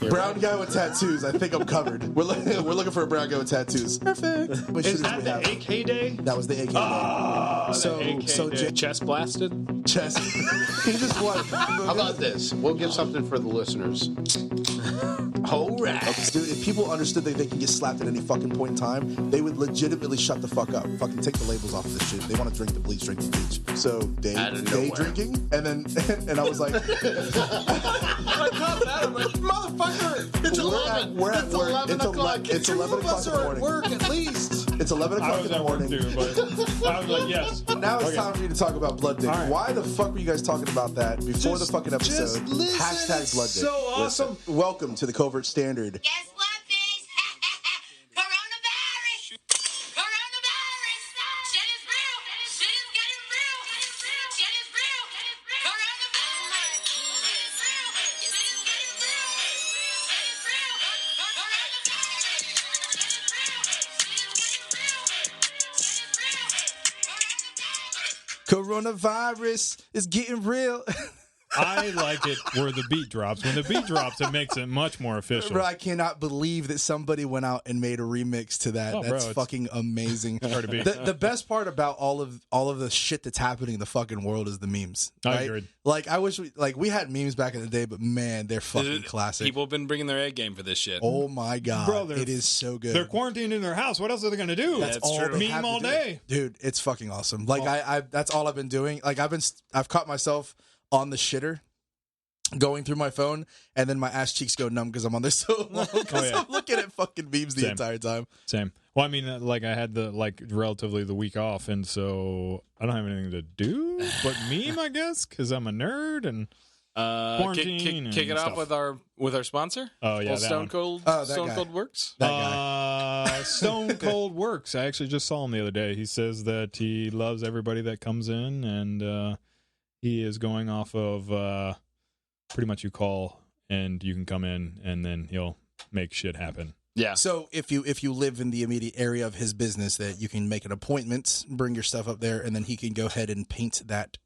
Brown guy with tattoos. I think I'm covered. We're looking for a brown guy with tattoos. Perfect. Is that the AK day? That was the AK day. So chest blasted. Chest. He just won. How about this? We'll give something for the listeners. All right. Dude, if people understood that they can get slapped at any fucking point in time, they would legitimately shut the fuck up. Fucking take the labels off of this shit. They want to drink the bleach, drink the bleach. So day drinking, and I was like, I caught that. I'm like, motherfucker, it's 11. We're at work. 11 o'clock. It's 11 o'clock in the morning. At work at least. It's 11 o'clock in the morning. Too, but I was like, yes. Now it's time for you to talk about Blood Dick. Right. Why the fuck were you guys talking about that before the fucking episode? Hashtag Blood Dick. So awesome. Listen, welcome to the Covert Standard. Guess what, bitch? Coronavirus! Coronavirus! Shit is real! Shit is getting real! Shit is real! Coronavirus! Shit is real! Shit is getting real! Shit is real! Coronavirus! Shit is real! Shit is getting real! Shit is real! Coronavirus is getting real. I like it where the beat drops. When the beat drops, it makes it much more official. Bro, I cannot believe that somebody went out and made a remix to that. Oh, that's bro, fucking amazing. Hard to beat. The best part about all of the shit that's happening in the fucking world is the memes. I Right? agreed. Like I wish we had memes back in the day, but man, they're fucking classic. People have been bringing their A game for this shit. Oh my god, Bro, it is so good. They're quarantined in their house. What else are they going to do? That's all true. they have Meme to all do. day. Dude. It's fucking awesome. Like I that's all I've been doing. Like I've caught myself on the shitter, going through my phone, and then my ass cheeks go numb because I'm on there so long because I'm looking at fucking memes the entire time. Same. Well, I mean, like I had relatively the week off, and so I don't have anything to do but meme, I guess, because I'm a nerd and quarantine. Kick it and off stuff. with our sponsor. Oh yeah, Old that Stone one. Cold. that Stone guy. Cold Works. That guy. Stone Cold Works. I actually just saw him the other day. He says that he loves everybody that comes in, and he is going off of pretty much you call and you can come in, and then he'll make shit happen. Yeah. So if you live in the immediate area of his business, that you can make an appointment, bring your stuff up there, and then he can go ahead and paint that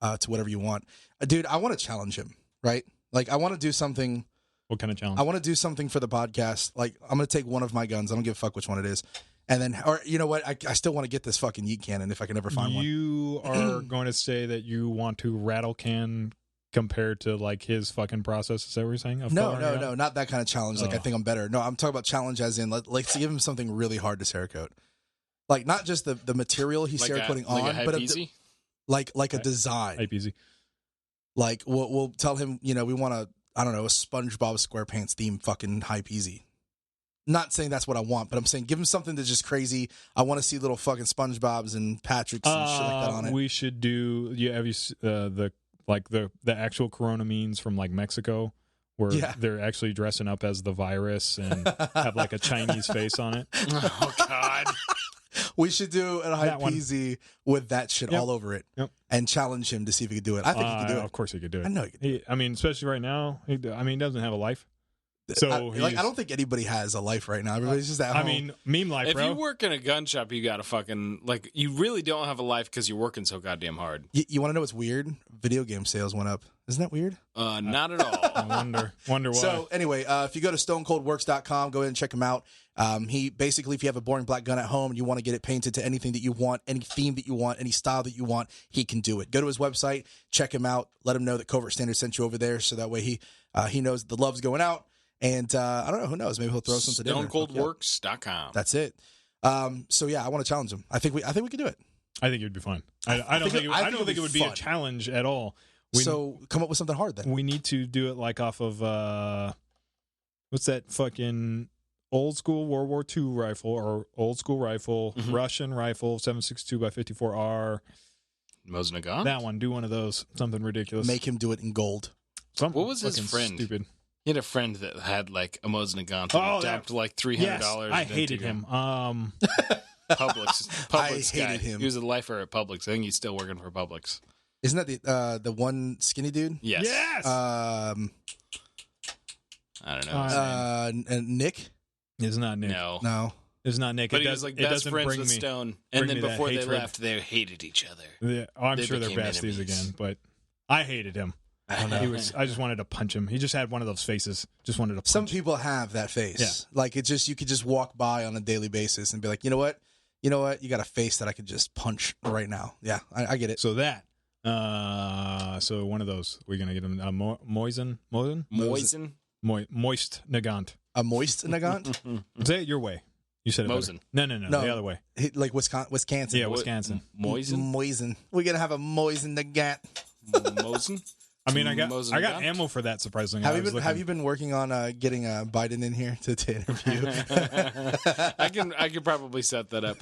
to whatever you want. Dude, I want to challenge him, right? Like I want to do something. What kind of challenge? I want to do something for the podcast. Like I'm going to take one of my guns. I don't give a fuck which one it is. And then, or you know what? I still want to get this fucking yeet cannon if I can ever find one. You are going to say that you want to rattle can compared to like his fucking process? Is that what you're saying? No, not that kind of challenge. Like I think I'm better. No, I'm talking about challenge as in let's give him something really hard to Cerakote. Like not just the material he's Cerakoting on, but like a design. Hype easy. Like we'll tell him, we want a SpongeBob SquarePants theme fucking Hype Easy. Not saying that's what I want, but I'm saying give him something that's just crazy. I want to see little fucking SpongeBobs and Patricks and shit like that on it. We should do. Yeah, have you the actual Corona memes from like Mexico, where they're actually dressing up as the virus and have like a Chinese face on it? Oh God. We should do a Hype Easy with that shit all over it, and challenge him to see if he could do it. I think he could do it. Of course, he could do it. I know he could do it. I mean, especially right now. He doesn't have a life. So I don't think anybody has a life right now. Everybody's just at home. I mean, meme life, bro. If you work in a gun shop, you got to fucking you really don't have a life because you're working so goddamn hard. You want to know what's weird? Video game sales went up. Isn't that weird? Not at all. I wonder why. So anyway, if you go to stonecoldworks.com, go ahead and check him out. He basically, if you have a boring black gun at home and you want to get it painted to anything that you want, any theme that you want, any style that you want, he can do it. Go to his website, check him out, let him know that Covert Standard sent you over there, so that way he knows the love's going out. And I don't know, who knows? Maybe he'll throw something in there. StoneColdWorks.com. That's it. So yeah, I want to challenge him. I think we can do it. I think it would be fun. I don't think it would be a challenge at all. So come up with something hard then. We need to do it like off of what's that fucking old school World War II rifle or old school rifle, Russian rifle, 7.62 by 54R. Mosin Nagant? That one. Do one of those. Something ridiculous. Make him do it in gold. What was his friend? Stupid. He had a friend that had like a Mosin Nagant and dumped like $300. Yes, I hated him. Publix. I Hated hated him. He was a lifer at Publix. I think he's still working for Publix. Isn't that the one skinny dude? Yes. Yes. I don't know his name. Nick? It's not Nick. No. It's not Nick. But he was like best friends with Stone. And then before they left, they hated each other. Yeah, I'm They sure they're became besties enemies. again, but I hated him. I don't know. I just wanted to punch him. He just had one of those faces. Just wanted to punch. Some people have that face. Yeah. Like you could just walk by on a daily basis and be like, you know what? You got a face that I could just punch right now. Yeah, I get it. So that. So one of those. We're gonna get him moist Nagant. A moist Nagant? Say it your way. You said it. Mosin. No, the other way. Like Wisconsin. Yeah, Wisconsin. Moisen? We're gonna have a moist Nagant. Mosin? I mean, I got Nagant? ammo for that. Surprisingly, Have you been working on getting Biden in here to interview? I could probably set that up.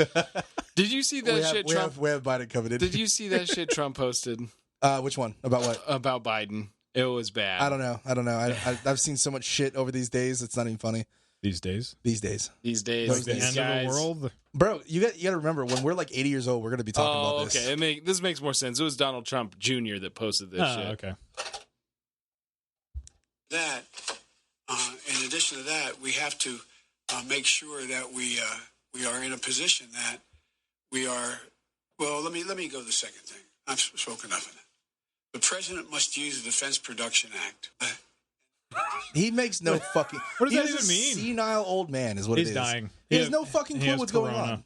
Did you see that shit Trump? We have Biden coming in. Did you see that shit Trump posted? Which one? About what? About Biden. It was bad. I don't know. I've seen so much shit over these days. It's not even funny. These days. These days. Like the these end guys. of the world. Bro, you got to remember, when we're like 80 years old, we're going to be talking about this. Okay. This makes more sense. It was Donald Trump Jr. that posted this shit. Okay. That, in addition to that, we have to make sure that we are in a position that we are. Well, let me go to the second thing. I've spoken enough of it. The president must use the Defense Production Act. He makes no fucking. What does that He's even a mean? Senile old man is what He's it is. dying. He has no fucking clue what's going on.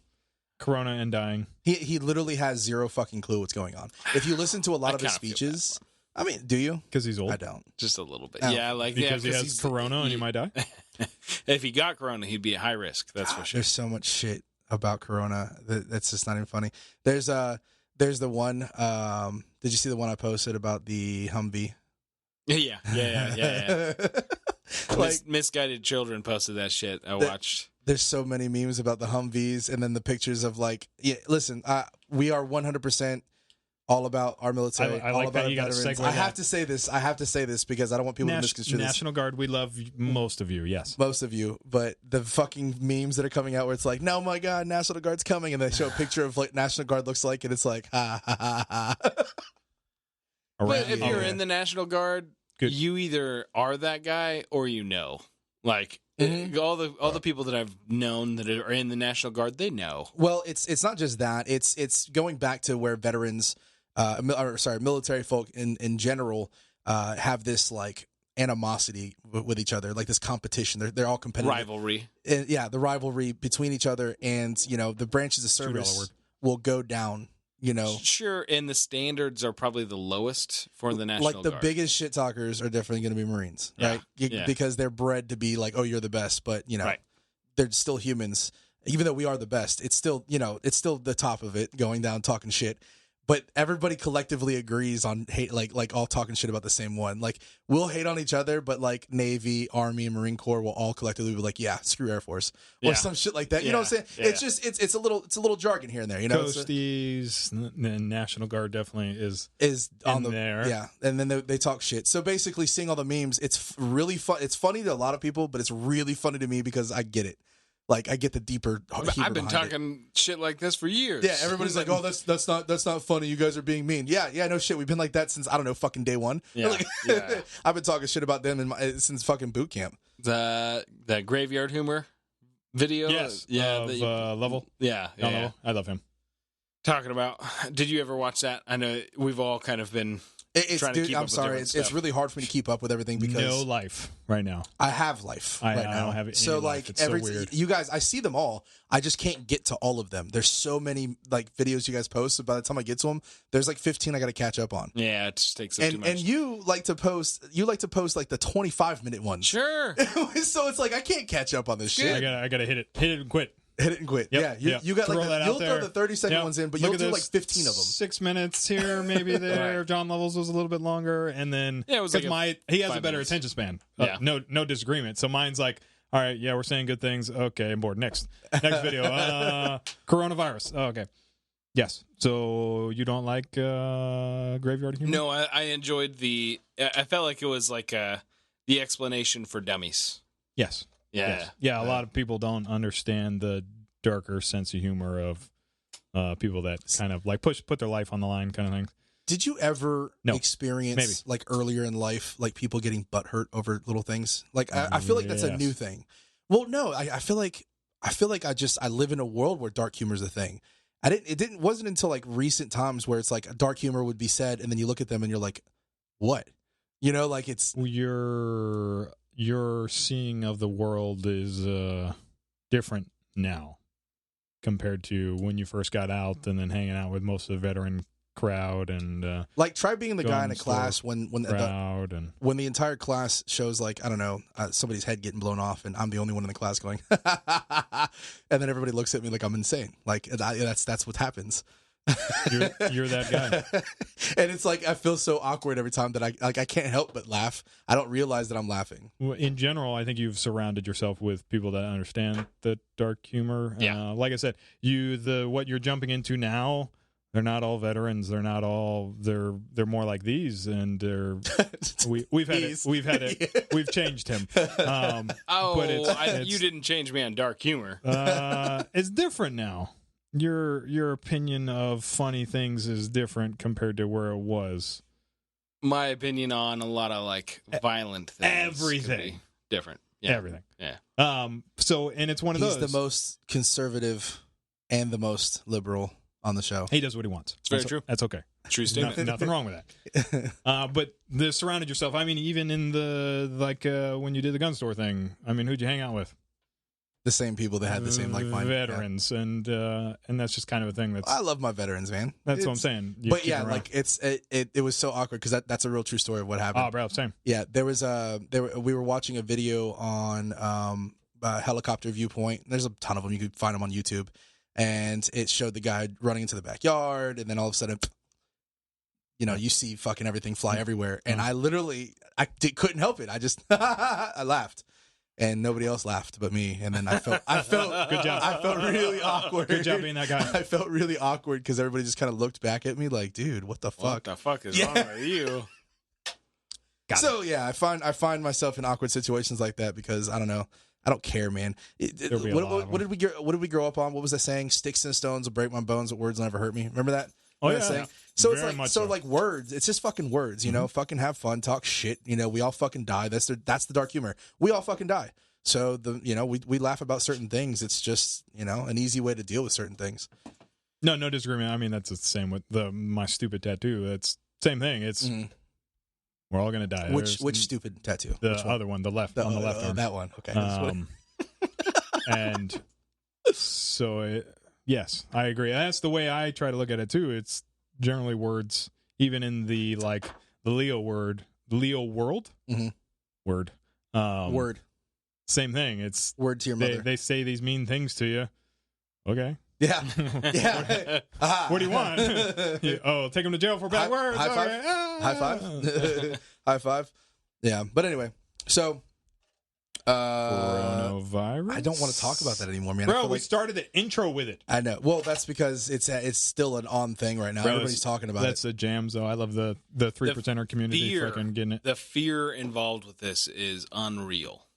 Corona and dying. He literally has zero fucking clue what's going on. If you listen to a lot of his kinda feel speeches, I mean, do you? Because he's old. I don't. Just a little bit. Oh. Yeah, like Because he because has corona and he might die. If he got corona, he'd be at high risk. That's for sure. There's so much shit about Corona that's just not even funny. There's the one. Did you see the one I posted about the Humvee? Yeah. Like, Misguided children posted that shit. I watched. There's so many memes about the Humvees, and then the pictures of like, yeah. Listen, we are 100% all about our military. I all like about that you got veterans. to segue I that. have to say this. I have to say this because I don't want people to misconstrue this. National Guard, we love most of you, yes. Most of you, but the fucking memes that are coming out where it's like, no, my God, National Guard's coming, and they show a picture of like National Guard looks like, and it's like, ha ha ha ha. But if you're Yeah. in the National Guard, Good. you either are that guy or you know. Like all the people that I've known that are in the National Guard, they know. Well, it's not just that. It's going back to where veterans, military folk in general, have this like animosity with each other, like this competition. They're all competitive. Rivalry. And, yeah, the rivalry between each other, and the branches of service will go down. Sure, and the standards are probably the lowest for the National like the Guard. biggest shit talkers are definitely going to be Marines, Yeah, right? yeah. Because they're bred to be like, oh, you're the best, but Right. they're still humans. Even though we are the best, it's still it's still the top of it, going down talking shit. But everybody collectively agrees on hate, like all talking shit about the same one. Like we'll hate on each other, but like Navy, Army, and Marine Corps will all collectively be like, yeah, screw Air Force or Yeah. some shit like that. You know what I'm saying? Yeah. It's just it's a little jargon here and there. Coasties, the National Guard definitely is on in there. Yeah, and then they talk shit. So basically, seeing all the memes, it's really fun. It's funny to a lot of people, but it's really funny to me because I get it. Like I get the deeper. I've been talking shit like this for years. Yeah, everybody's like, "Oh, that's not funny. You guys are being mean." Yeah, no shit. We've been like that since I don't know, fucking day one. Yeah, Like, yeah. I've been talking shit about them since fucking boot camp. The graveyard humor video. Yes. Yeah. Of Level. Yeah. John Level. I love him. Talking about. Did you ever watch that? I know we've all kind of been. Trying to keep up I'm with sorry. different It's stuff. really hard for me to keep up with everything because No life right now. I have life right now. I don't have any so life. like It's so weird. you guys, I see them all. I just can't get to all of them. There's so many like videos you guys post. So by the time I get to them, there's like 15 I got to catch up on. Yeah, it just takes up too much. And you like to post like the 25-minute ones. Sure. So it's like I can't catch up on this shit. I gotta hit it and quit. Hit it and quit. Yep, Yeah, yep. you got Throw like that you'll out throw there. the 30-second Yep. ones in, but Look you'll at do this. like 15 of them. 6 minutes here, maybe there. Right. John Levels was a little bit longer, and then Yeah, it was 'cause like he has a 5 better minutes. attention span. Yeah. No disagreement. So mine's like, all right, yeah, we're saying good things. Okay, I'm bored. Next video. Coronavirus. Oh, okay. Yes. So you don't like graveyard humor? No, I enjoyed I felt like it was like the explanation for dummies. Yes. Yeah. Yes. Yeah. A lot of people don't understand the darker sense of humor of people that kind of like put their life on the line, kind of thing. Did you ever No. experience Maybe. like earlier in life, like people getting butthurt over little things? Like I feel like that's a Yes. new thing. Well, no, I feel like I live in a world where dark humor is a thing. It wasn't until like recent times where it's like a dark humor would be said, and then you look at them and you're like, what? You know, like it's your seeing of the world is different now compared to when you first got out and then hanging out with most of the veteran crowd and like try being the guy in a gun class store when crowd and when the entire class shows like I don't know somebody's head getting blown off and I'm the only one in the class going and then everybody looks at me like I'm insane. Like that's what happens. you're that guy. And it's like I feel so awkward every time that I can't help but laugh. I don't realize that I'm laughing. Well, in general, I think you've surrounded yourself with people that understand the dark humor. Yeah. Like I said, what you're jumping into now, they're not all veterans. They're not all. They're more like these, and they're we've had These. it. We've had it. Yeah. We've changed him. But You didn't change me on dark humor. It's different now. Your opinion of funny things is different compared to where it was. My opinion on a lot of like violent things. could Everything. be different. Yeah. Everything. Yeah. So, and it's one of He's those. the most conservative and the most liberal on the show. He does what he wants. It's very That's- true. That's okay. True statement. Nothing wrong with that. But the surrounded yourself. I mean, even in the when you did the gun store thing. I mean, who'd you hang out with? The same people that had the same like mind. veterans, and that's just kind of a thing. That's I love my veterans, man. that's what I'm It's- saying. You But keep yeah, around. like it was so awkward because that's a real true story of what happened. oh, bro, same. Yeah, we were watching a video on helicopter viewpoint. There's a ton of them. You could find them on YouTube, and it showed the guy running into the backyard, and then all of a sudden, you see fucking everything fly everywhere, and I literally couldn't help it. I just I laughed. And nobody else laughed but me. And then I felt Good job. I felt really awkward. Good job being that guy. I felt really awkward because everybody just kind of looked back at me like, dude, what the What fuck? the fuck is Yeah. wrong with you? So yeah, I find myself in awkward situations like that because I don't know. I don't care, man. There'll be a lot of What did we grow up on? What was that saying? Sticks and stones will break my bones, but words will never hurt me. Remember that? Oh, Remember that yeah. saying? So Very it's much like so. like words. It's just fucking words, you know. Fucking have fun, talk shit. We all fucking die. That's the dark humor. We all fucking die. So we laugh about certain things. It's just an easy way to deal with certain things. No disagreement. I mean, that's the same with my stupid tattoo. That's same thing. It's we're all gonna die. Which There's stupid tattoo? the Which one? other one, the left on the left arm. That one. Okay. That's what- And so yes, I agree. That's the way I try to look at it too. It's generally words, even in the Leo world, Mhm. word, word same thing. It's to your mother. they say these mean things to you. Okay. Yeah. Yeah. Aha. What do you want? Take him to jail for bad words. High five. Okay. Ah. High five. High five. Yeah. But anyway, so Coronavirus. I don't want to talk about that anymore, man. I Bro, feel we like- started the intro with it. I know. Well, that's because it's still an on thing right now. Bro, Everybody's talking about That's it. a jams, though. I love the 3%er community fear. fucking getting it. The fear involved with this is unreal.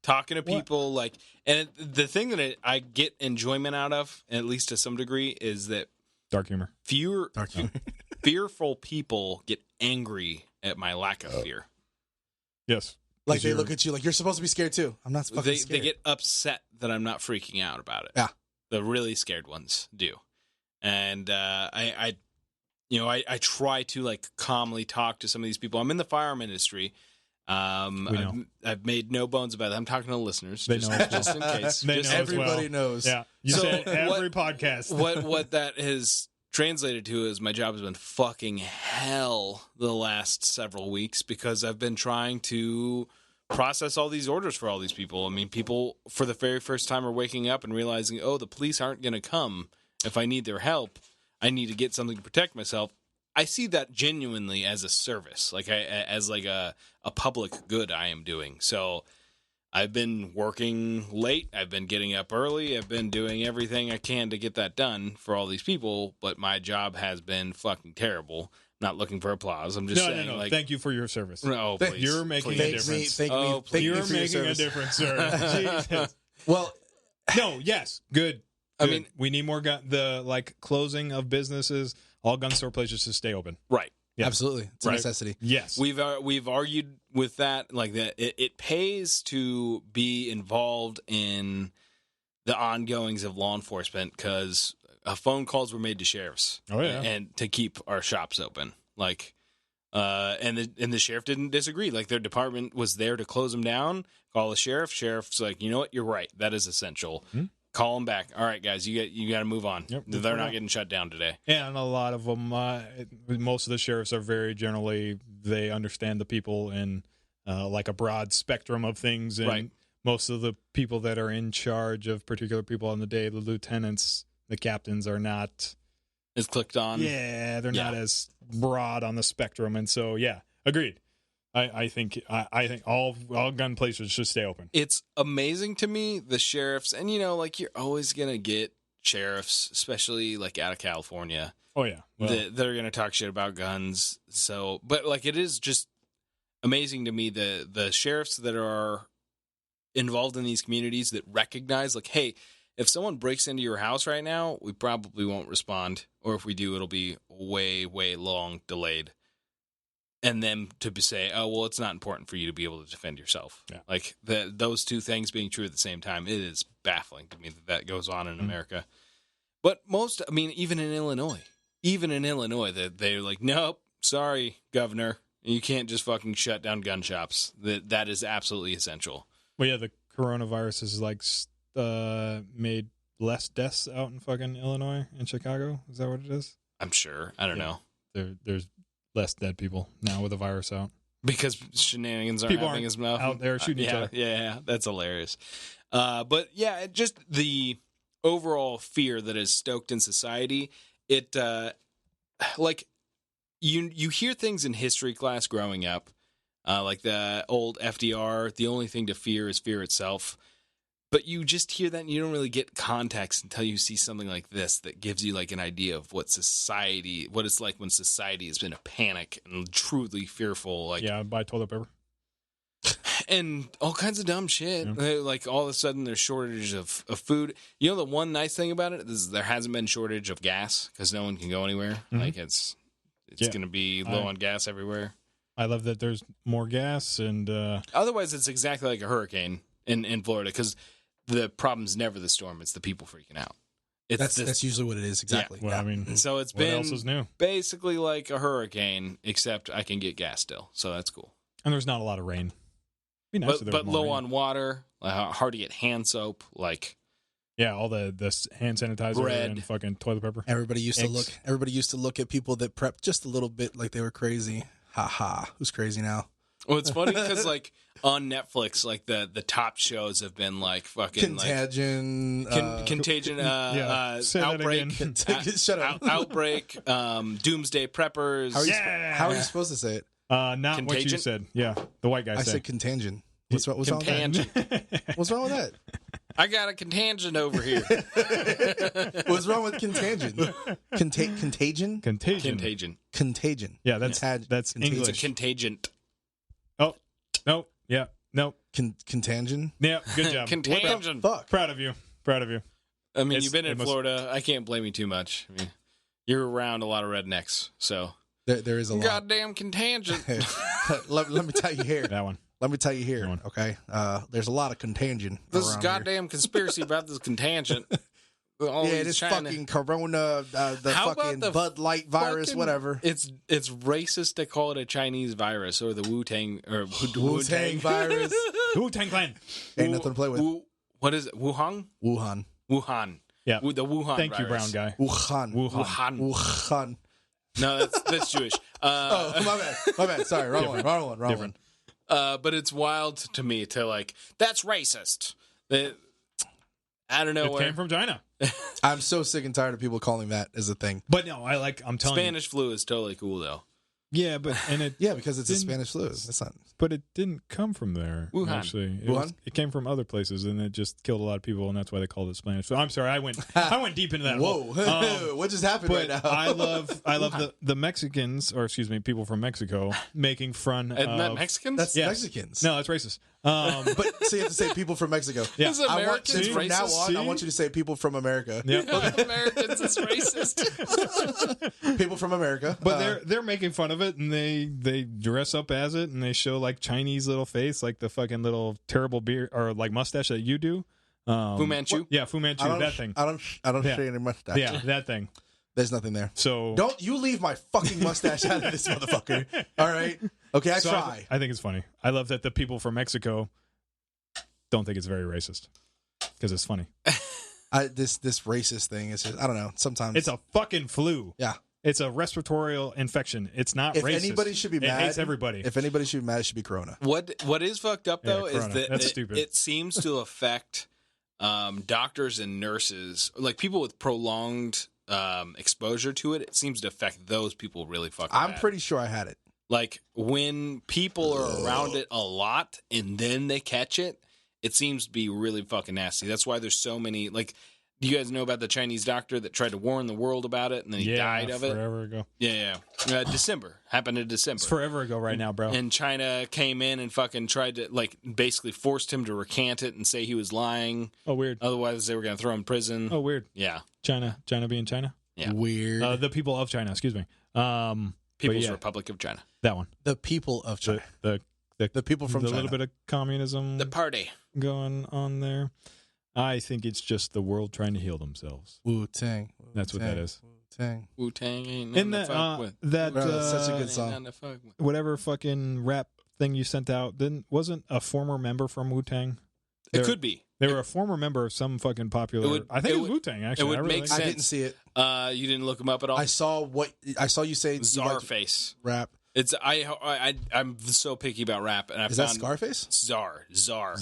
Talking to people and the thing that I get enjoyment out of, at least to some degree, is that Dark humor. fearful people get angry at my lack of fear. Yes. Like they you're- look at you like you're supposed to be scared too. I'm not fucking They scared. get upset that I'm not freaking out about it. Yeah. The really scared ones do, and I try to calmly talk to some of these people. I'm in the firearm industry. know. I've made no bones about it. I'm talking to listeners. They just, know as well. just in case. They Just- know as Everybody well. knows. Yeah. You So said what- every podcast. what that has translated to is my job has been fucking hell the last several weeks because I've been trying to process all these orders for all these people. I mean, people for the very first time are waking up and realizing, oh, the police aren't going to come if I need their help. I need to get something to protect myself. I see that genuinely as a service, as a public good I am doing. So I've been working late. I've been getting up early. I've been doing everything I can to get that done for all these people. But my job has been fucking terrible. Not looking for applause. I'm just saying. No. Thank you for your service. No, please. You're making please. a difference. Thank Oh, me. Thank You're me for your making a service. difference, sir. Jesus. Well, No, yes, good. I Good. mean- we need more closing of businesses. All gun store places to stay open. Right. Yeah. absolutely, it's a Right. necessity. Yes. We've argued with that, that it pays to be involved in the ongoings of law enforcement because phone calls were made to sheriffs. Oh, yeah. And to keep our shops open. And the sheriff didn't disagree. Like, their department was there to close them down. Call the sheriff. Sheriff's like, you know what? You're right. That is essential. Call them back. All right, guys, you got to move on. Yep, They're not getting shut down today. And a lot of them, most of the sheriffs are very generally, they understand the people in like a broad spectrum of things. And Right. most of the people that are in charge of particular people on the day, the lieutenants, the captains are not. It's clicked on. Yeah, they're not as broad on the spectrum. And so, yeah, agreed. I think all gun places should stay open. It's amazing to me, the sheriffs, and like, you're always gonna get sheriffs, especially like out of California, Oh, yeah. Well, that are gonna talk shit about guns. So, but like, it is just amazing to me the sheriffs that are involved in these communities that recognize, like, hey, if someone breaks into your house right now, we probably won't respond, or if we do, it'll be way, way long delayed. And then to say, oh, well, it's not important for you to be able to defend yourself. Yeah. Like, those two things being true at the same time, it is baffling to me that goes on in America. But even in Illinois, that they're like, nope, sorry, governor, you can't just fucking shut down gun shops. That is absolutely essential. well, yeah, the coronavirus has like made less deaths out in fucking Illinois and Chicago. Is that what it is? I'm sure. I don't know. There's less dead people now with the virus out. Because shenanigans aren't People happening aren't as much. out there shooting each other. Yeah, that's hilarious. But yeah, just the overall fear that is stoked in society. It like you hear things in history class growing up, like the old FDR. The only thing to fear is fear itself. But you just hear that and you don't really get context until you see something like this that gives you like an idea of what it's like when society has been a panic and truly fearful. Like, Yeah, buy toilet paper. and all kinds of dumb shit. Like, all of a sudden there's shortage of food. The one nice thing about it is there hasn't been shortage of gas because no one can go anywhere. Like, it's going to be low on gas everywhere. I love that there's more gas and Otherwise, it's exactly like a hurricane in Florida because the problem's never the storm; it's the people freaking out. That's usually what it is. Exactly. well, I mean, So it's what been else is new? basically like a hurricane, except I can get gas still, so that's cool. And there's not a lot of rain. Be nice if there But was more low rain. on water, hard to get hand soap. Like, Yeah, all the hand sanitizer Bread. and fucking toilet paper. Everybody used to Eggs. look at people that prep just a little bit like they were crazy. Ha ha. Who's crazy now? well, it's funny because like on Netflix, like the top shows have been like fucking Contagion. Contagion, Say that Outbreak, again. Shut up. Outbreak, Doomsday Preppers. How are you supposed to say it? Not what you Contagion? said. Yeah, the white guy I said. said contagion. What's wrong with that? What's wrong with that? I got a contingent over here. What's wrong with contagion? Contagion? Contagion. Contagion. Yeah, that's Contag- that's contagion. It's a English. contagion. Oh, no, yeah, no, Contagion? yeah. Good job. Contagion. Fuck. Proud of you. Proud of you. I mean, It's- you've been it in must- Florida. I can't blame you too much. I mean, you're around a lot of rednecks, so There is a lot. goddamn contingent. let me tell you here. That one. Let me tell you here. That one. Okay. There's a lot of contagion. This is around goddamn conspiracy about this contingent. here. Yeah, this fucking Corona, the How about fucking the Bud Light virus, fucking- whatever. It's racist to call it a Chinese virus or the Wu-Tang or Wu-Tang virus. Wu-Tang Clan. Ain't nothing to play with. What is it? Wuhan? Wuhan. Yeah. Yeah. The Wuhan Thank you, virus. brown guy. Wuhan. Wuhan. Wuhan. No, that's Jewish. Oh, my bad. My bad. Sorry. Wrong one. Different. But it's wild to me to like, that's racist. I don't know It where. came from China. I'm so sick and tired of people calling that as a thing. But no, I'm telling Spanish flu is totally cool though. you. Yeah, but Yeah, because it's a Didn't- Spanish flu. That's not. but it didn't come from there. Wuhan. Actually, Wuhan? it came from other places, and it just killed a lot of people, and that's why they called it Spanish. So I'm sorry, I went deep into that. Whoa. hole. What just happened right But now? I love the Mexicans, or excuse me, people from Mexico making fun Isn't that of Mexicans? That's Yes. Mexicans. No, that's racist. But so you have to say people from Mexico. Yeah. Is I want Americans from now racist? on. I want you to say people from America. Yep. Americans is racist. People from America. But they're making fun of it, and they dress up as it, and they show like Chinese little face, like the fucking little terrible beard or like mustache that you do. Fu Manchu? Yeah, Fu Manchu, I don't, that thing. I don't Yeah. see any mustache. Yeah, that thing. There's nothing there. So Don't you leave my fucking mustache out of this motherfucker. All right? Okay, I so try. I think it's funny. I love that the people from Mexico don't think it's very racist because it's funny. This racist thing is just, I don't know. Sometimes It's a fucking flu. yeah. It's a respiratory infection. It's not If racist. anybody should be It mad, hates everybody. If anybody should be mad, it should be Corona. What is fucked up though is Corona. that That's stupid. it seems to affect doctors and nurses, like people with prolonged exposure to it. It seems to affect those people really fucking I'm bad. pretty sure I had it. Like when people are around it a lot and then they catch it, it seems to be really fucking nasty. That's why there's so many. Like, do you guys know about the Chinese doctor that tried to warn the world about it and then he died of it? Forever ago. Yeah. December. Happened in December. It's forever ago right now, bro. And China came in and fucking tried to, like, basically forced him to recant it and say he was lying. Oh, weird. Otherwise, they were going to throw him in prison. Oh, weird. Yeah. China being China. Yeah. Weird. The people of China. Excuse me. People's yeah. Republic of China. That one. The people of China. The people from the China. little bit of communism The party. going on there. I think it's just the world trying to heal themselves. Wu-Tang. That's what that is. Wu-Tang. Wu-Tang ain't And nothing to fuck with. that Bro, that's such a good Ain't song. nothing to fuck with. whatever fucking rap thing you sent out wasn't a former member from Wu-Tang? It could be. They were a former member of some fucking popular. It would- I think it it was would- Wu-Tang. Actually, it would I really make like I sense. didn't see it. You didn't look him up at all? I saw you say you like Czarface. rap. It's I'm so picky about rap, and I Is that found Scarface? Czar. Czar.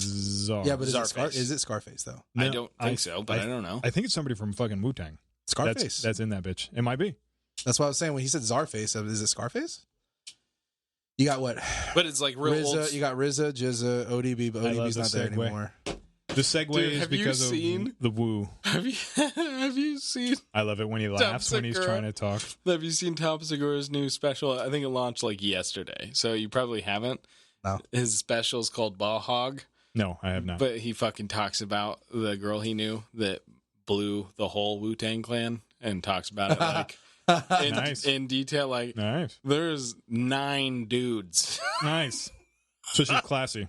Yeah, but Czarface. is it Scarface though? I No, don't think so, but I don't know. I think it's somebody from fucking Wu-Tang. Scarface. That's in that bitch. It might be. That's what I was saying when he said Czarface. Is it Scarface? You got what? But it's like real old. RZA. You got RZA, Jizza, ODB, but I love ODB's the not there segue. anymore. The segue Dude, is have you because seen- of the Wu. Have you seen I love it when he laughs when he's Segura. trying to talk. Have you seen Tom Segura's new special? I think it launched like yesterday, so you probably haven't. No. His special is called Ball Hog, No, I have not. but he fucking talks about the girl he knew that blew the whole Wu-Tang Clan and talks about it like Nice. in detail. Like Nice. there's 9 dudes. Nice. So she's classy.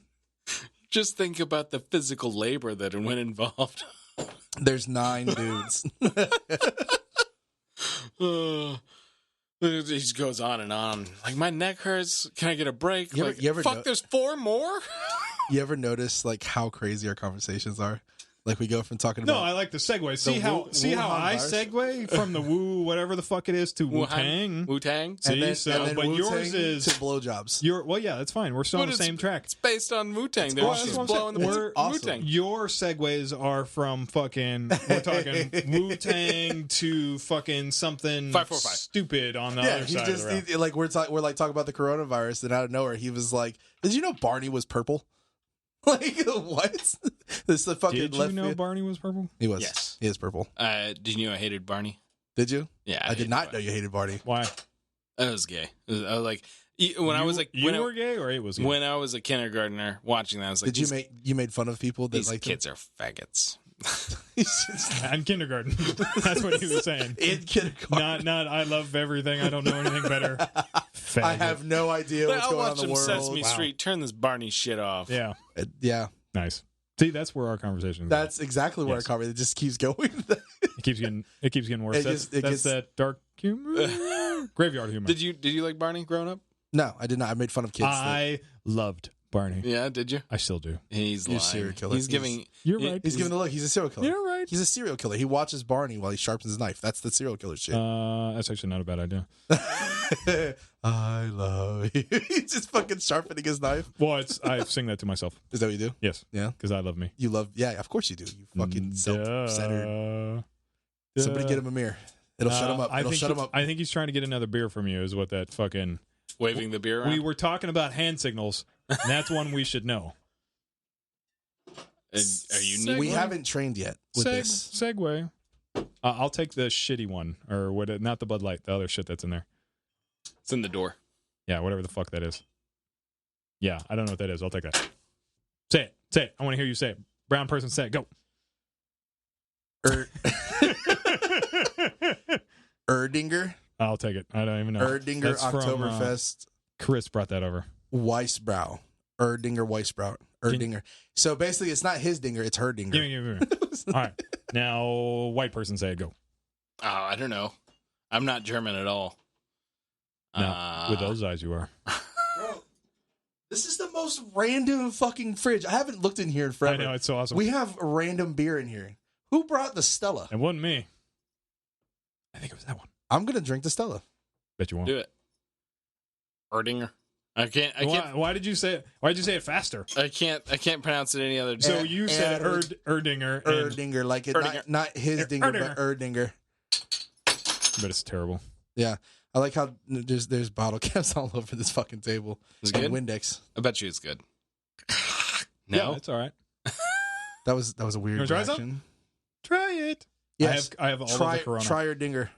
Just think about the physical labor that went involved. There's 9 dudes. He just goes on and on. Like, my neck hurts. Can I get a break? You ever- Like, you ever fuck, know- there's 4 more? You ever notice like how crazy our conversations are? Like we go from talking No, about I like the segue. See how Wuhan I virus? segue from the Wu whatever the fuck it is to Wu Tang. Wu-Tang? See, and then, so and then but Wu-Tang yours is to blowjobs. yeah, that's fine. We're still on But the it's- same track. It's based on Wu-Tang. They're awesome. just That's what blowing the I'm saying. We're awesome. Wu-Tang. Your segues are from fucking we're talking Wu Tang to fucking something 545. stupid on the Yeah, other he side just of the road. like we're like talking about the coronavirus, and out of nowhere he was like, "Did you know Barney was purple?" Like what? This is the fucking Did you left know field. Barney was purple? He was. Yes. He is purple. Did you know I hated Barney? Did you? Yeah. I did hated not know Barney. you hated Barney. Why? I was gay. I was like, when I was like, you were gay or it was gay? when I was a kindergartner watching that, I was like, Did you made fun of people that these like kids are faggots. in kindergarten. That's what he was saying. in kindergarten? Not I love everything. I don't know anything better. I Faggot. have no idea what's I'll going on watch in the some world. Sesame Wow. Street. Turn this Barney shit off. Yeah. Yeah, Nice. See, that's where our conversation is. that's exactly where Yes. I covered. It just keeps going. It keeps getting worse. It That's, gets- it that's gets- that dark humor. Graveyard humor. Did you like Barney growing up? No, I did not. I made fun of kids. I loved Barney. Yeah, did you? I still do. He's You're a lying. serial killer. He's giving. You're He- right. He's giving the look. He's a serial killer. You're right. He's a serial killer. He watches Barney while he sharpens his knife. That's the serial killer shit. That's actually not a bad idea. I love you. He's just fucking sharpening his knife. Well, I sing that to myself. Is that what you do? Yes. Yeah. Because I love me. You love, yeah, of course you do. You fucking self-centered. Somebody get him a mirror. It'll shut him up. It'll shut him up. I think he's trying to get another beer from you. Is what that fucking. waving the beer around. We were talking about hand signals, and that's one we should know. Are you We neat? haven't trained yet with this. Segue. I'll take the shitty one, or what? Not the Bud Light. The other shit that's in there. It's in the door. Yeah, whatever the fuck that is. Yeah, I don't know what that is. I'll take that. Say it. Say it. I want to hear you say it. Brown person, say it. Go. Erdinger. I'll take it. I don't even know. Erdinger That's from, Oktoberfest. Chris brought that over. Weissbrau. Erdinger Weissbrau. Erdinger. So basically, it's not his dinger, it's her dinger. Give me. All right. Now, white person, say it. Go. Oh, I don't know. I'm not German at all. No, with those eyes, you are. Bro, this is the most random fucking fridge. I haven't looked in here in forever. I know, it's so awesome. We have random beer in here. Who brought the Stella? It wasn't me. I think it was that one. I'm gonna drink the Stella. Bet you won't. Do it. Erdinger. I can't. Why did you say it? Why did you say it faster? I can't pronounce it any other. So And- you said and- Erdinger. Erdinger, like it, Erdinger. not his dinger, but Erdinger. But it's terrible. Yeah, I like how there's bottle caps all over this fucking table. Is it And good? Windex. I bet you it's good. Yeah, No, it's all right. That was a weird You wanna try some? reaction. Try it. Yes, I have all of the Corona. try Erdinger.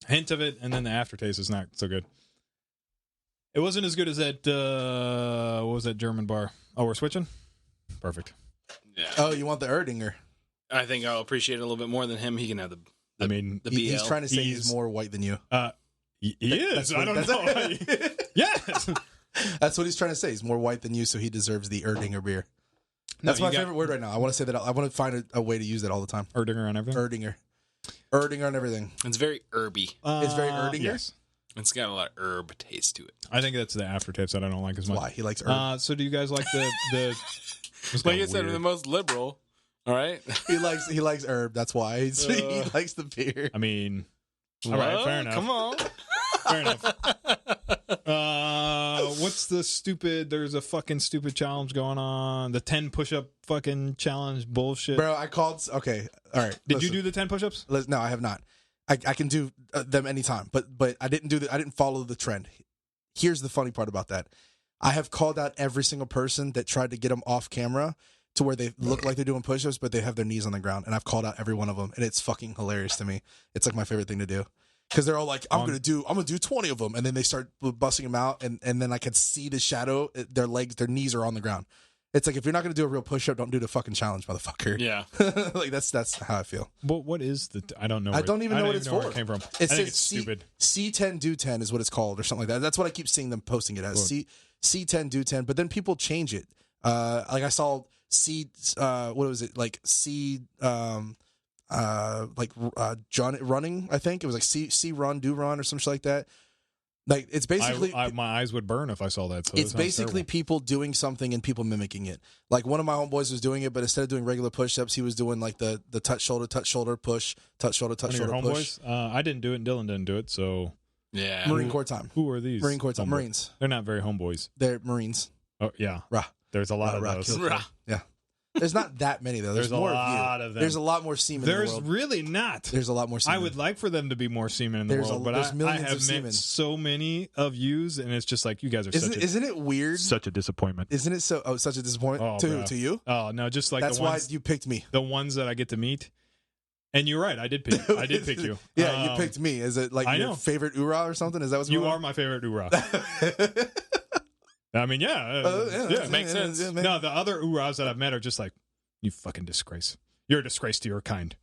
Hint of it, and then the aftertaste is not so good. It wasn't as good as that. What was that German bar? Oh, we're switching. Perfect. yeah. Oh, you want the Erdinger? I think I'll appreciate it a little bit more than him. He can have the I mean, BL. He's trying to say he's He's- more white than you. he is. I don't know. That's, Yes. that's what he's trying to say. He's more white than you, so he deserves the Erdinger beer. No, That's my you got- favorite word right now. I want to say that. I want to find a way to use that all the time. Erdinger on everything. Erdinger. Erdinger on everything. It's very herby. It's very Erdinger? Yes. It's got a lot of herb taste to it. I think that's the aftertaste that I don't like as That's much. why he likes Erdinger. So do you guys like the It's Like kinda I said, we're weird. the most liberal. All right. He likes herb. That's why he likes the beer. I mean, all right, Well, fair enough. Come on. Fair enough. What's the stupid? There's a fucking stupid challenge going on. The 10 push-up fucking challenge bullshit. Bro, I called. Okay, all right. Did listen. you do the 10 push-ups? No, I have not. I can do them anytime, but I didn't do I didn't follow the trend. Here's the funny part about that. I have called out every single person that tried to get them off camera to where they look like they're doing push-ups, but they have their knees on the ground, and I've called out every one of them, and it's fucking hilarious to me. It's like my favorite thing to do. Because they're all like, I'm gonna do 20 of them, and then they start busting them out, and then I can see the shadow. Their knees are on the ground. It's like, if you're not gonna do a real push-up, don't do the fucking challenge, motherfucker. Yeah. Like that's how I feel. What is the? I don't know. I don't even know what it's where for. it came from. It I think says it's stupid. C10 do 10 is what it's called, or something like that. That's what I keep seeing them posting it as. C10 do 10, but then people change it. Like I saw what was it, like John running, I think it was like C run do run or something like that. Like it's basically my eyes would burn if I saw that. So it's basically people doing something and people mimicking it. Like one of my homeboys was doing it, but instead of doing regular push-ups, he was doing like the touch shoulder push, touch shoulder push. homeboys. I didn't do it, and Dillon didn't do it. So Yeah. Marine Corps time. who are these? Marine Corps time. homeboys? Marines. They're not very homeboys. They're Marines. Oh yeah, Rah. there's a lot of Rah, those. kill. Rah. Yeah. There's not that many though. There's a more lot of you. of them. There's a lot more semen in There's the world. really not. There's a lot more semen. I would like for them to be more semen in the There's world, but there's I millions have of semen. met so many of yous, and it's just like you guys are Isn't it weird? such a disappointment. Isn't it so? Oh, such a disappointment bro. to you. Oh no, just like That's the why ones, you picked me. the ones that I get to meet. And you're right, I did pick. I did pick you. Yeah, you picked me. Is it like I your know. favorite Ura or something? Is that what's You going are on? my favorite Ura. I mean, yeah, yeah, makes sense. yeah, man. No, the other Uras that I've met are just like, you fucking disgrace. You're a disgrace to your kind.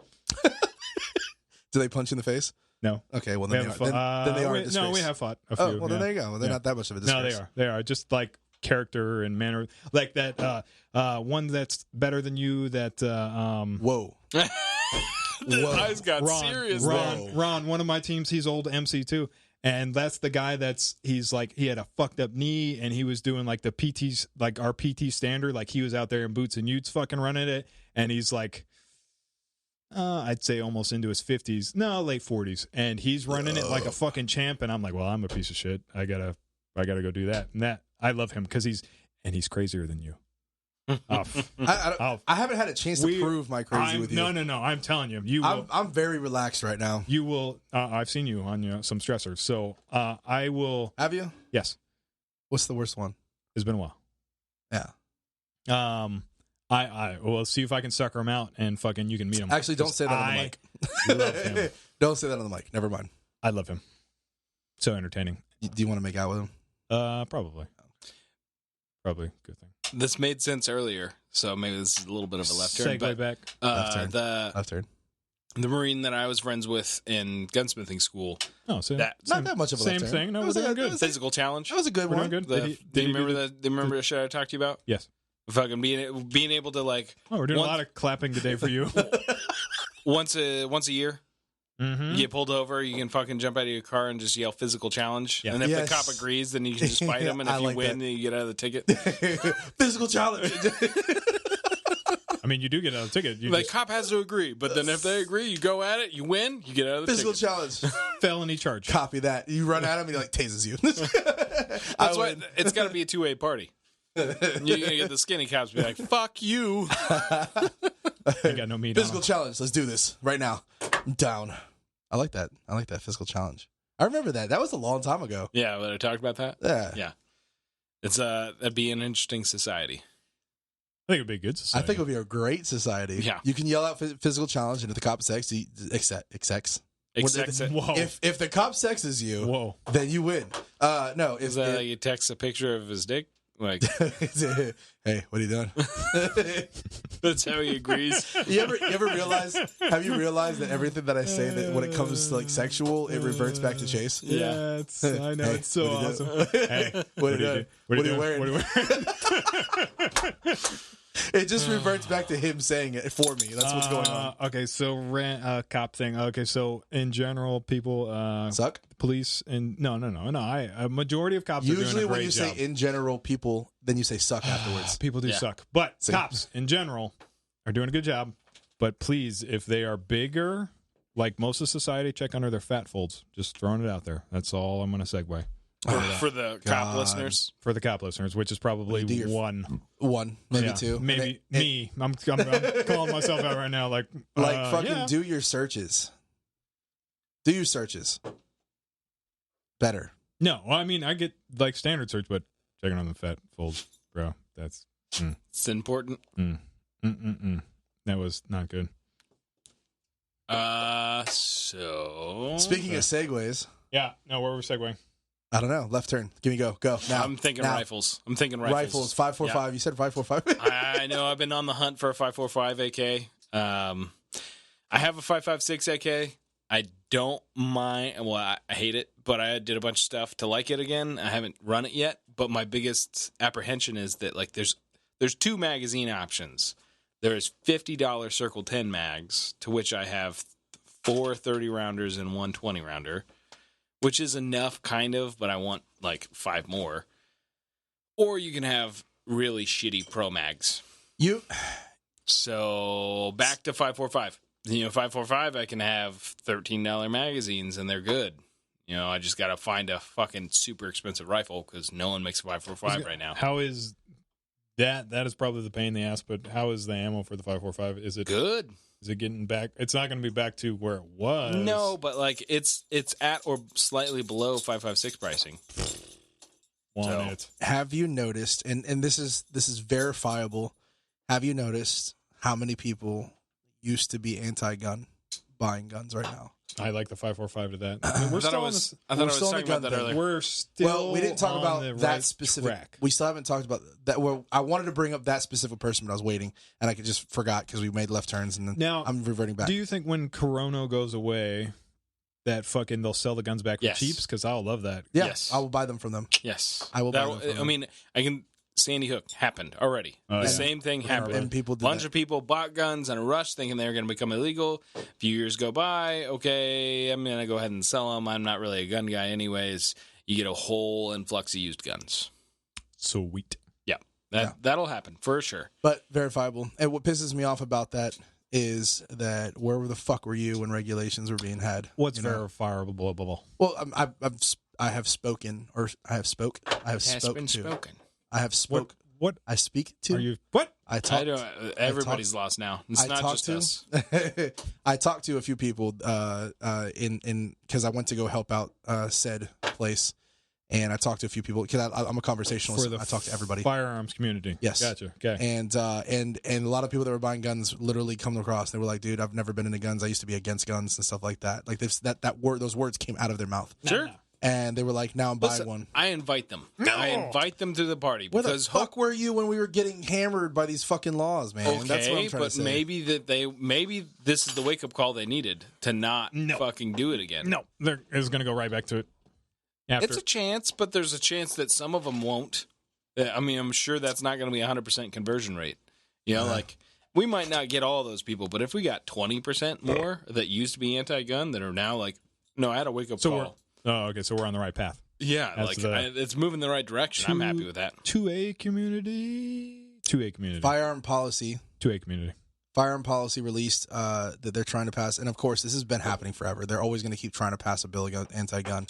Do they punch you in the face? No. Okay, well We then, haven't then, fought- then they are a no, disgrace. we have fought a few. Oh, well then yeah. there you go. Well, they're Yeah. not that much of a No, disgrace. they are. Just like character and manner. Like that one that's better than you that Whoa. The Whoa. eyes got serious. there. Ron, one of my teams, he's old MC too. And that's the guy he's like, he had a fucked up knee and he was doing like the PT's, like our PT standard. Like he was out there in boots and utes fucking running it. And he's like, I'd say almost into his 50s. No, late 40s. And he's running it like a fucking champ. And I'm like, well, I'm a piece of shit. I gotta go do that. And that, I love him because he's crazier than you. I haven't had a chance to prove my crazy with you. No. I'm telling you, you will. I'm very relaxed right now. You will. I've seen you on some stressors, so I will. Have you? Yes, What's the worst one? it's been a while. Yeah. I will see if I can sucker him out and fucking you can meet him. Actually, don't say that on the mic. love him. Don't say that on the mic. Never mind. I love him. So entertaining. Do you want to make out with him? Probably. Good thing. This made sense earlier, so maybe this is a little bit of a left turn. Segue But back. Left turn. the Left turn. Marine that I was friends with in gunsmithing school, Oh, so that Not that much of a same left turn. thing. No, That we're was doing a- good. that was physical challenge. That was a good We're one. doing good. The, Did he- do did you he do remember that? Do you remember the shit I talked to you about? Yes. Fucking being able to like Oh, we're doing Once- a lot of clapping today for you. once a year, You get pulled over, you can fucking jump out of your car and just yell physical challenge. Yeah. And if Yes. the cop agrees, then you can just fight him. And if I you like win, that. then you get out of the ticket. Physical challenge. I mean, you do get a ticket. You The just cop has to agree. But then if they agree, you go at it, you win, you get out of the Physical ticket. challenge. felony charge. Copy that. You run at him and he like tases you. That's why it's got to be a two-way party. You're going to get the skinny cops be like, fuck you. I got no meat Physical on challenge. Let's do this right now. I'm down. I like that. I like that physical challenge. I remember that. That was a long time ago. Yeah, but I talked about that. Yeah. Yeah. It's that'd be an interesting society. I think it'd be a good I society. think it would be a great society. Yeah. You can yell out physical challenge, and if the cop sex, Except Whoa. if the cop sexes you, Whoa. then you win. No, is that like you text a picture of his dick? Like hey, what are you doing? that's how he agrees. You ever realize? Have you realized that everything that I say that when it comes to like sexual, it reverts back to Chase? Yeah, it's, I know. Hey, it's so what are you awesome. doing? Hey, What are you doing? What are you wearing? What are you wearing? It just reverts back to him saying it for me. That's what's going on. Okay, so cop thing. Okay, so in general, people, Suck. police, and no. A majority of cops are Usually, doing a when great you job. say in general, people, then you say suck afterwards. People do Yeah. suck, but See? cops in general are doing a good job. But please, if they are bigger, like most of society, check under their fat folds. Just throwing it out there. That's all I'm going to segue For the cop God. listeners. for the cop listeners, which is probably Do your- one, One, maybe Yeah, two, maybe And me. I'm calling myself out right now. Like fucking yeah. do your searches. Do your searches. Better. No, well, I mean I get like standard search, but checking on the fat folds, bro. That's It's important. that was not good. So Speaking of segues, Yeah, no, where were we segueing? I don't know. Left turn. Give me go. Go now. I'm thinking now. rifles. I'm thinking Rifles. 545. You said 545. I know I've been on the hunt for a 545 AK. I have a 556 AK. I don't mind. Well, I hate it, but I did a bunch of stuff to like it again. I haven't run it yet, but my biggest apprehension is that like there's two magazine options. There's $50 Circle 10 mags, to which I have 4 30-rounders and 1 20-rounder, which is enough kind of, but I want like 5 more. Or you can have really shitty pro mags. You So back to 545. 545, I can have $13 magazines and they're good. I just got to find a fucking super expensive rifle because no one makes a 545 right now. How is that? That is probably the pain in the ass. But how is the ammo for the 545? Is it Good. Is it getting back? It's not going to be back to where it was. No, but like it's at or slightly below 556 pricing. Want So- it. have you noticed, and this is verifiable. Have you noticed how many people used to be anti-gun buying guns right now? I like the 545 to that. I mean, we're I thought still I on was, this. I thought we're I was still on talking the about gun that thing. earlier. We're still Well, we didn't talk on about the that right specific. track. We still haven't talked about that. Well, I wanted to bring up that specific person, but I was waiting, and I just forgot because we made left turns, and then Now, I'm reverting back. Do you think when Corona goes away, that fucking they'll sell the guns back for Yes. cheaps? Because I'll love that. Yeah, Yes. I will buy them from them. Yes. I will buy them from I them. mean, Sandy Hook happened already. Oh, The yeah. same thing happened. And people did bunch that. of people bought guns in a rush thinking they were going to become illegal. A few years go by. Okay, I'm going to go ahead and sell them. I'm not really a gun guy anyways. You get a whole influx of used guns. Sweet. That'll happen for sure. But verifiable. And what pisses me off about that is that where the fuck were you when regulations were being had? What's You know? verifiable? Blah, blah, blah. Well, I have spoken, or I have spoke. I have Has spoke been to. spoken. I have spoke. What I speak to. are you? What? I talk. I don't. Everybody's lost now. It's not talked just to. us. I talked to a few people in because I went to go help out said place, and I talked to a few people because I'm a conversationalist. For the I talk to everybody. Firearms community. Yes. Gotcha. Okay. And a lot of people that were buying guns literally come across. They were like, "Dude, I've never been into guns. I used to be against guns and stuff like that." Like those words came out of their mouth, Sure. and they were like, "Now I'm buying Listen, one." I invite them. I invite them to the party Where the because fuck were you when we were getting hammered by these fucking laws, man? okay, That's what I'm trying but to say. maybe this is the wake up call they needed to not fucking do it again. No, they're it's going to go right back to it. After. It's a chance, but there's a chance that some of them won't. I mean, I'm sure that's not going to be 100% conversion rate. Like we might not get all those people, but if we got 20% more that used to be anti-gun that are now like, no, I had a wake-up call. Okay, so we're on the right path. Yeah, That's like it's moving in the right direction. I'm happy with that. 2A community. 2A community. Firearm policy. 2A community. Firearm policy released that they're trying to pass, and of course, this has been happening forever. They're always going to keep trying to pass a bill against anti-gun,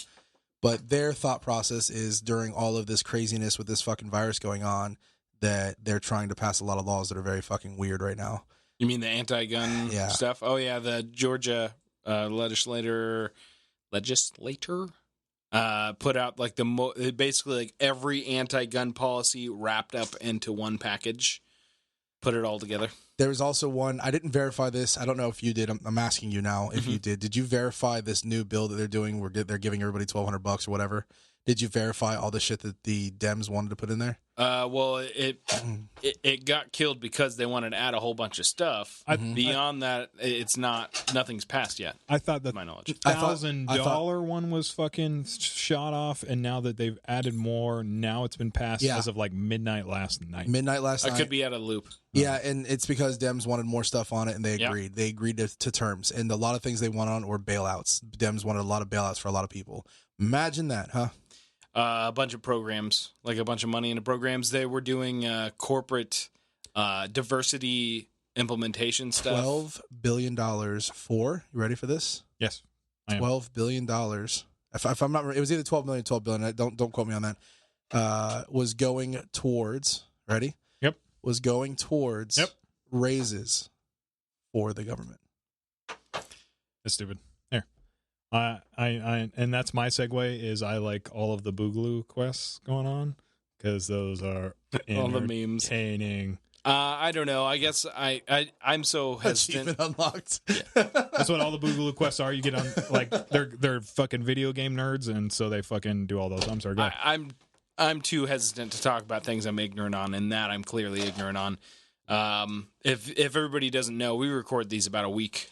but their thought process is during all of this craziness with this fucking virus going on, that they're trying to pass a lot of laws that are very fucking weird right now. You mean the anti-gun Yeah. stuff? Oh yeah, the Georgia legislator put out like basically like every anti-gun policy wrapped up into one package, put it all together. There was also one, I didn't verify this. I don't know if you did. I'm asking you now if you did. Did you verify this new bill that they're doing where they're giving everybody $1,200 or whatever? Did you verify all the shit that the Dems wanted to put in there? Well, it got killed because they wanted to add a whole bunch of stuff. Beyond that, nothing's passed yet. I thought to that my knowledge. $1,000 one was fucking shot off, and now that they've added more, now it's been passed as of like midnight last night. I could be out of the loop. Yeah, and it's because Dems wanted more stuff on it, and they agreed. Yeah. They agreed to terms, and a lot of things they wanted on were bailouts. Dems wanted a lot of bailouts for a lot of people. Imagine that, huh? A bunch of programs, like a bunch of money into programs. They were doing corporate diversity implementation stuff. $12 billion for, you ready for this? Yes. I am. $12 billion. If I'm not, it was either 12 million, 12 billion. Don't quote me on that. Was going towards, ready? Yep. Was going towards raises for the government. That's stupid. There. And that's my segue is I like all of the Boogaloo quests going on because those are all the memes. Entertaining. I don't know. I guess I'm so hesitant. Achievement unlocked. That's what all the Boogaloo quests are. You get on like they're fucking video game nerds, and so they fucking do all those. I'm sorry. Go ahead. I'm too hesitant to talk about things I'm ignorant on, and that I'm clearly ignorant on. If everybody doesn't know, we record these about a week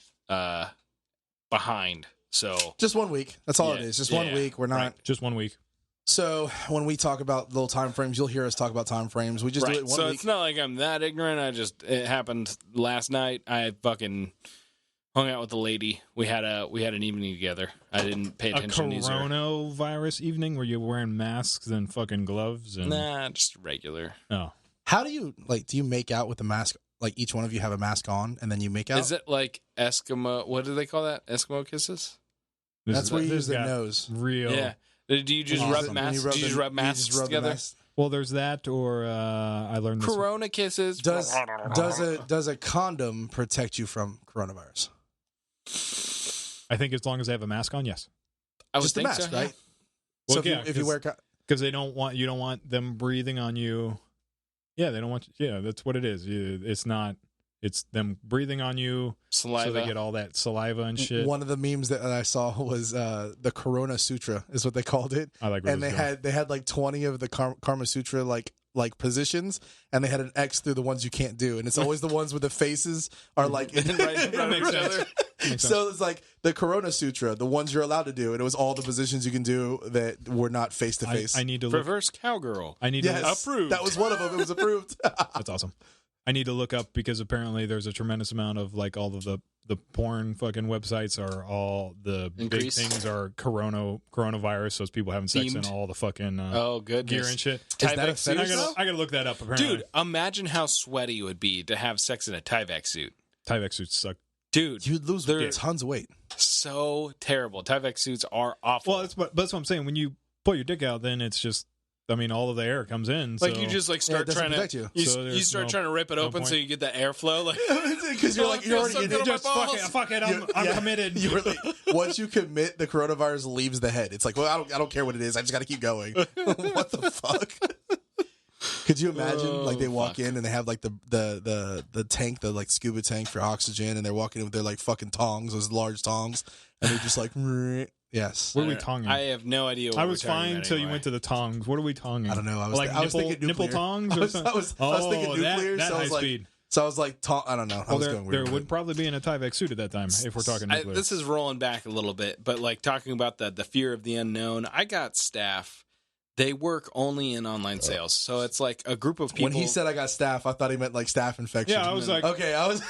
behind. So just 1 week. That's all it is. Just 1 week. We're not just 1 week. So when we talk about little time frames, you'll hear us talk about time frames. We just do it 1 week. It's not like I'm that ignorant. It happened last night. I fucking hung out with a lady. We had an evening together. I didn't pay attention to her. A coronavirus evening where you're wearing masks and fucking gloves and nah, just regular. Oh. How do you do you make out with the mask? Like each one of you have a mask on and then you make out? Is it like Eskimo? What do they call that? Eskimo kisses? That's where you use the nose. Real. Yeah. Do you just rub masks? Do you just rub masks together? Well, there's that, or I learned this. Corona kisses. Does a condom protect you from coronavirus? I think as long as they have a mask on, yes. I would just the think mask, so, right? Well, so if you wear because you don't want them breathing on you. Yeah, they don't want. Yeah, that's what it is. It's not. It's them breathing on you, saliva. So they get all that saliva and shit. One of the memes that I saw was the Corona Sutra is what they called it. I like. Where and they had like 20 of the Karma Sutra like positions, and they had an X through the ones you can't do, and it's always the ones with the faces are like right in front of each other. So it's like the Corona Sutra, the ones you're allowed to do, and it was all the positions you can do that were not face to face. I need to reverse cowgirl. I need to approved. That was one of them. It was approved. That's awesome. I need to look up because apparently there's a tremendous amount of like all of the porn fucking websites are all the big things are coronavirus, so it's people having sex in all the fucking gear and shit. Is that a fetish? I gotta look that up. Apparently, dude, imagine how sweaty it would be to have sex in a Tyvek suit. Tyvek suits suck. Dude, you'd lose tons of weight. So terrible. Tyvek suits are awful. Well, that's what I'm saying. When you pull your dick out, then it's just. I mean, all of the air comes in. Like so. You just like start trying to you start trying to rip it open so you get the airflow. Like because you're already just fuck it. I'm committed. Once you commit, the coronavirus leaves the head. It's like, well, I don't care what it is. I just got to keep going. What the fuck? Could you imagine? Like they walk in and they have like the tank, the like scuba tank for oxygen, and they're walking in with their like fucking tongs, those large tongs, and they're just like. Yes. What are we tonging? I have no idea what I was fine until you went to the tongs. What are we tonging? I don't know. I was thinking nipple tongs or something? I was thinking nuclear. That so I was like, speed. So I was like, I don't know. I was going weird. There would probably be in a Tyvek suit at that time if we're talking nuclear. This is rolling back a little bit, but like talking about the fear of the unknown, I got staff They work only in online sales, so it's like a group of people. When he said I got staph, I thought he meant like staph infection. Yeah, I was like, okay, I was.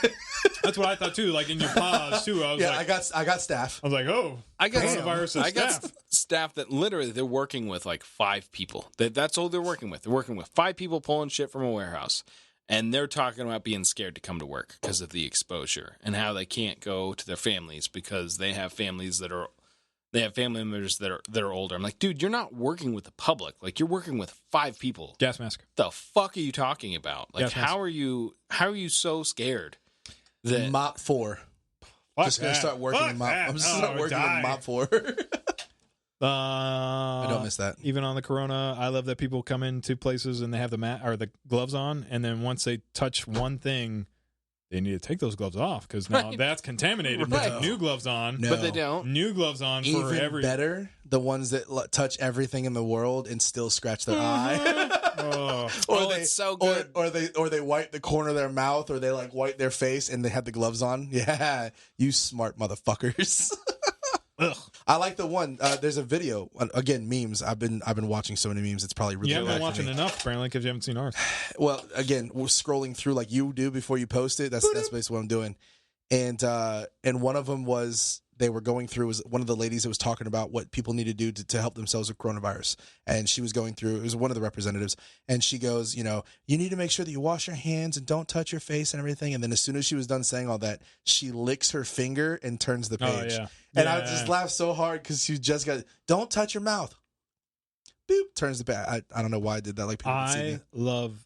that's what I thought too. Like in your pause too. I was yeah, like, I got staph. I was like, oh, I got coronavirus I is got staph. staff that literally they're working with like 5 people. That's all they're working with. They're working with 5 people pulling shit from a warehouse, and they're talking about being scared to come to work because of the exposure and how they can't go to their families because they have families that are. They have family members that are older. I'm like, dude, you're not working with the public. Like, you're working with 5 people. Gas mask. The fuck are you talking about? Like, Gas mask. how are you so scared that Mop 4. Fuck Just gonna that. start working Fuck in Mop. that. I'm just Oh, start working die. in Mop 4. I don't miss that. Even on the corona, I love that people come into places and they have the gloves on, and then once they touch one thing, they need to take those gloves off because now Right. that's contaminated. Right. Put new gloves on. No. but they don't. New gloves on for Even every. better, the ones that touch everything in the world and still scratch their eye. Oh. Oh, it's so good. Or they wipe the corner of their mouth, or they like wipe their face and they have the gloves on. Yeah, you smart motherfuckers. Ugh. I like the one. There's a video again, memes. I've been watching so many memes. It's probably really You haven't bad been for watching me. enough apparently because you haven't seen ours. Well, again, we're scrolling through like you do before you post it. That's basically what I'm doing. And one of them was they were going through was one of the ladies that was talking about what people need to do to help themselves with coronavirus. And she was going through, it was one of the representatives, and she goes, you need to make sure that you wash your hands and don't touch your face and everything. And then as soon as she was done saying all that, she licks her finger and turns the page. Oh, yeah. And I Yeah. just laughed so hard because she just got, don't touch your mouth. Boop, turns the page. I don't know why I did that. Like people can see me. I love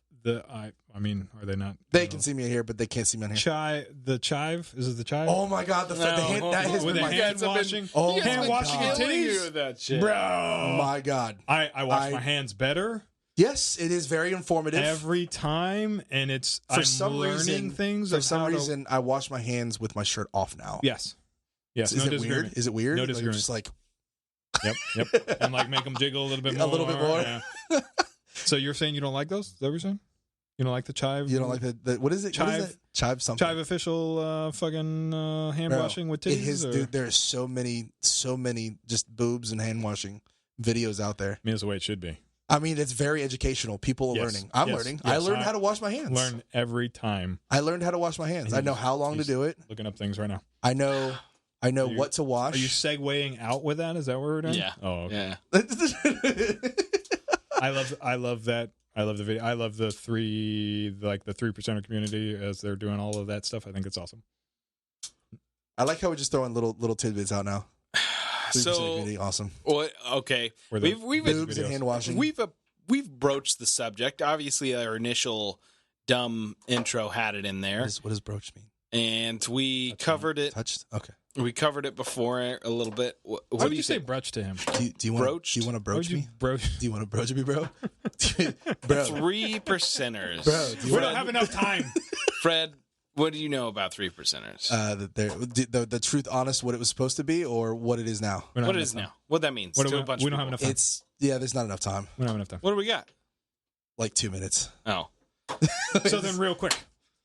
I mean, are they not? They can see me here, but they can't see me on here. The chive? Is it the chive? Oh my God, the hand, that has with been the my hand washing? Oh You guys my hand washing God. and killing you titties? with that shit. Bro. Oh my God. I wash my hands better Yes, it is very informative. every time, and it's For I'm some learning reason, things. For of some how to- reason, I wash my hands with my shirt off now. Yes. Yes. Is no it disagreement. weird? Is it weird? No Like, disagreement. just like Yep. And like make them jiggle a little bit more. A little bit more. Yeah. So you're saying you don't like those? Is that what you're saying? You don't like the chive? you don't like the what is it? What is Chive. that? Chive something. chive official hand Bro, washing with It titties? is, or- dude. There are so many just boobs and hand washing videos out there. I mean, that's the way it should be. I mean, it's very educational. People are Yes, learning. I'm yes, learning. yes, I learned how to wash my hands. Learn every time. I learned how to wash my hands. And I know how long to he's do it. Looking up things right now. I know Are you- what to wash. Are you segueing out with that? Is that what we're doing? Yeah. Oh, okay. Yeah. I love that. I love the video. I love the 3% community as they're doing all of that stuff. I think it's awesome. I like how we're just throwing little tidbits out now. 3% So, community, awesome. what? Okay, Or the we've Boobs and videos. hand washing. we've broached the subject. Obviously, our initial dumb intro had it in there, What does broach mean? and we Touched? covered it. Touched? Okay. We covered it before a little bit. What Why do would you you say think? brooch to him? Do you want Broached? Do you want to Why broach would you me? broach? Do you want to broach me, bro? Bro, 3%ers. Bro, do you We wanna- don't have enough time. Fred, what do you know about 3%ers? the truth, honest, what it was supposed to be, or what it is now. We don't What have it is enough now? What that means What do to we- a bunch we of don't have people. enough time. It's there's not enough time. We don't have enough time. What do we got? Like 2 minutes. Oh, So then, real quick,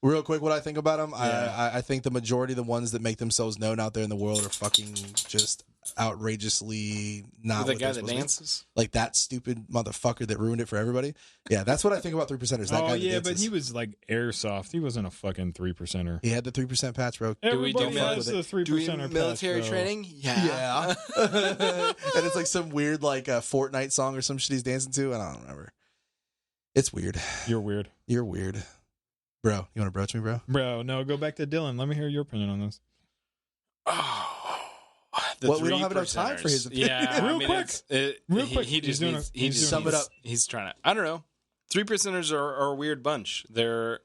Real quick, what I think about them, Yeah. I think the majority of the ones that make themselves known out there in the world are fucking just outrageously not the what guy they're that supposed to be. dances. Like that stupid motherfucker that ruined it for everybody. Yeah, that's what I think about 3%ers. That oh guy that yeah, but dances. he was like airsoft. He wasn't a fucking 3%er. He had the 3% patch, bro. Do we do Everybody has the 3%er Do we patch, military bro. training? Yeah. And it's like some weird like Fortnite song or some shit he's dancing to. I don't remember. It's weird. You're weird, You're weird. Bro, you want to broach me, bro? bro. No, go back to Dillon. Let me hear your opinion on this. Oh, the Well, we don't have enough time for his 3%ers. opinion. Yeah, Real I mean, quick. Real quick. He just He's doing needs. a- He he's just doing a- needs- Sum it up. He's trying to. I don't know. 3%ers are a weird bunch. They're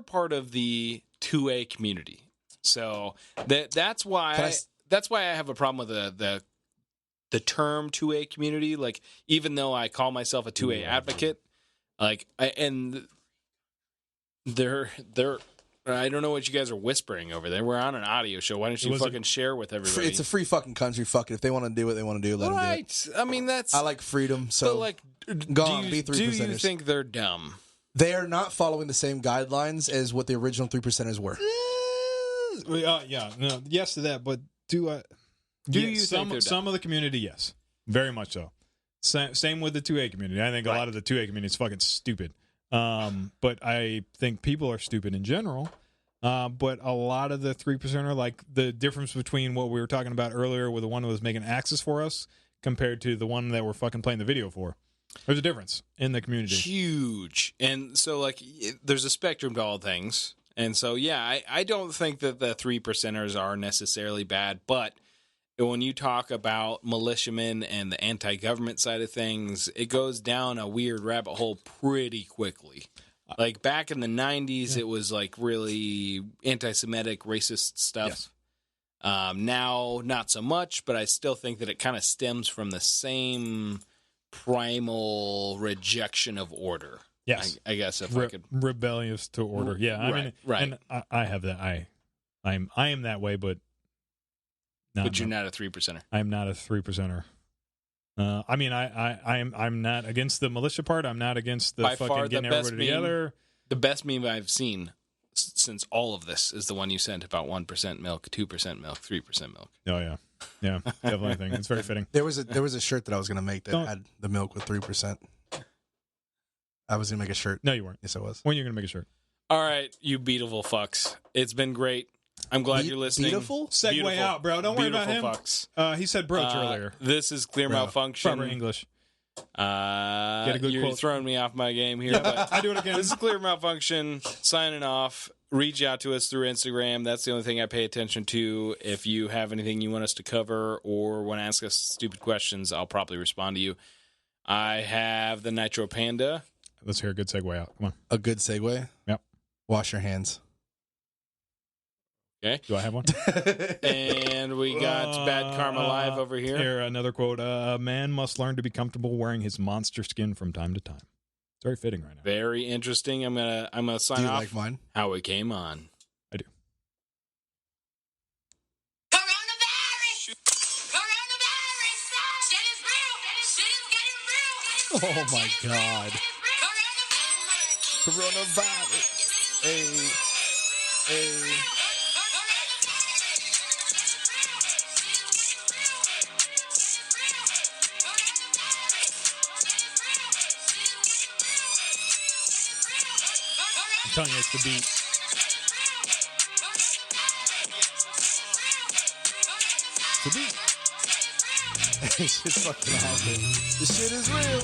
part of the 2A community. So that's Can why I s- I have a problem with the term 2A community. Like, even though I call myself a 2A advocate, like they're I don't know what you guys are whispering over there. We're on an audio show. Why don't you was a- fucking share with everybody? It's a free fucking country. Fuck it. If they want to do what they want to do, let them do it. right. I mean, that's. I like freedom, so but like, go on, do be you 3%ers. think they're dumb? they are not following the same guidelines as what the original 3%ers were. Yeah, no, yes to that, but do you think they're some of the community? Yes, very much so. Same with the 2A community. I think a lot of the 2A community is fucking stupid. But I think people are stupid in general. But a lot of the 3%er, like the difference between what we were talking about earlier with the one that was making access for us compared to the one that we're fucking playing the video for. There's a difference in the community. Huge. And so, like, there's a spectrum to all things. And so, yeah, I don't think that the 3%ers are necessarily bad. But when you talk about militiamen and the anti-government side of things, it goes down a weird rabbit hole pretty quickly. Like, back in the 90s, it was, like, really anti-Semitic, racist stuff. Yes. Now, not so much, but I still think that it kind of stems from the same primal rejection of order. Yes. I guess if I could. Rebellious to order. Yeah. I mean, right. And I have that. I am that way, but. But you're not a 3%er. I'm not a 3%er. I mean, I'm not against the militia part. I'm not against the By fucking far, getting everybody together. The best meme I've seen since all of this is the one you sent about 1% milk, 2% milk, 3% milk. Oh yeah, yeah, definitely. I think it's very fitting. There was a shirt that I was gonna make that had the milk with 3%. I was gonna make a shirt. No, you weren't. Yes, I was. When are you gonna make a shirt? All right, you beautiful fucks. It's been great. I'm glad you're listening. Beautiful? Segue out, bro. Don't worry about him. Fucks. He said broach earlier. This is Clear Malfunction. Proper English. You're quote. throwing me off my game here. But I do it again. This is Clear Malfunction. Signing off. Reach out to us through Instagram. That's the only thing I pay attention to. If you have anything you want us to cover or want to ask us stupid questions, I'll probably respond to you. I have the Nitro Panda. Let's hear a good segue out. Come on. A good segue? Yep. Wash your hands. Okay. Do I have one? And we got Bad Karma Live over here. Here, another quote. A man must learn to be comfortable wearing his monster skin from time to time. It's very fitting right now. Very interesting. I'm gonna sign Do you off. like mine? How it came on. I do. Coronavirus! Coronavirus! Shit is real! Shit is getting real! Oh my God. Coronavirus! Coronavirus. Hey. I'm telling you, it's the beat. It's just fucking awesome. This shit is real.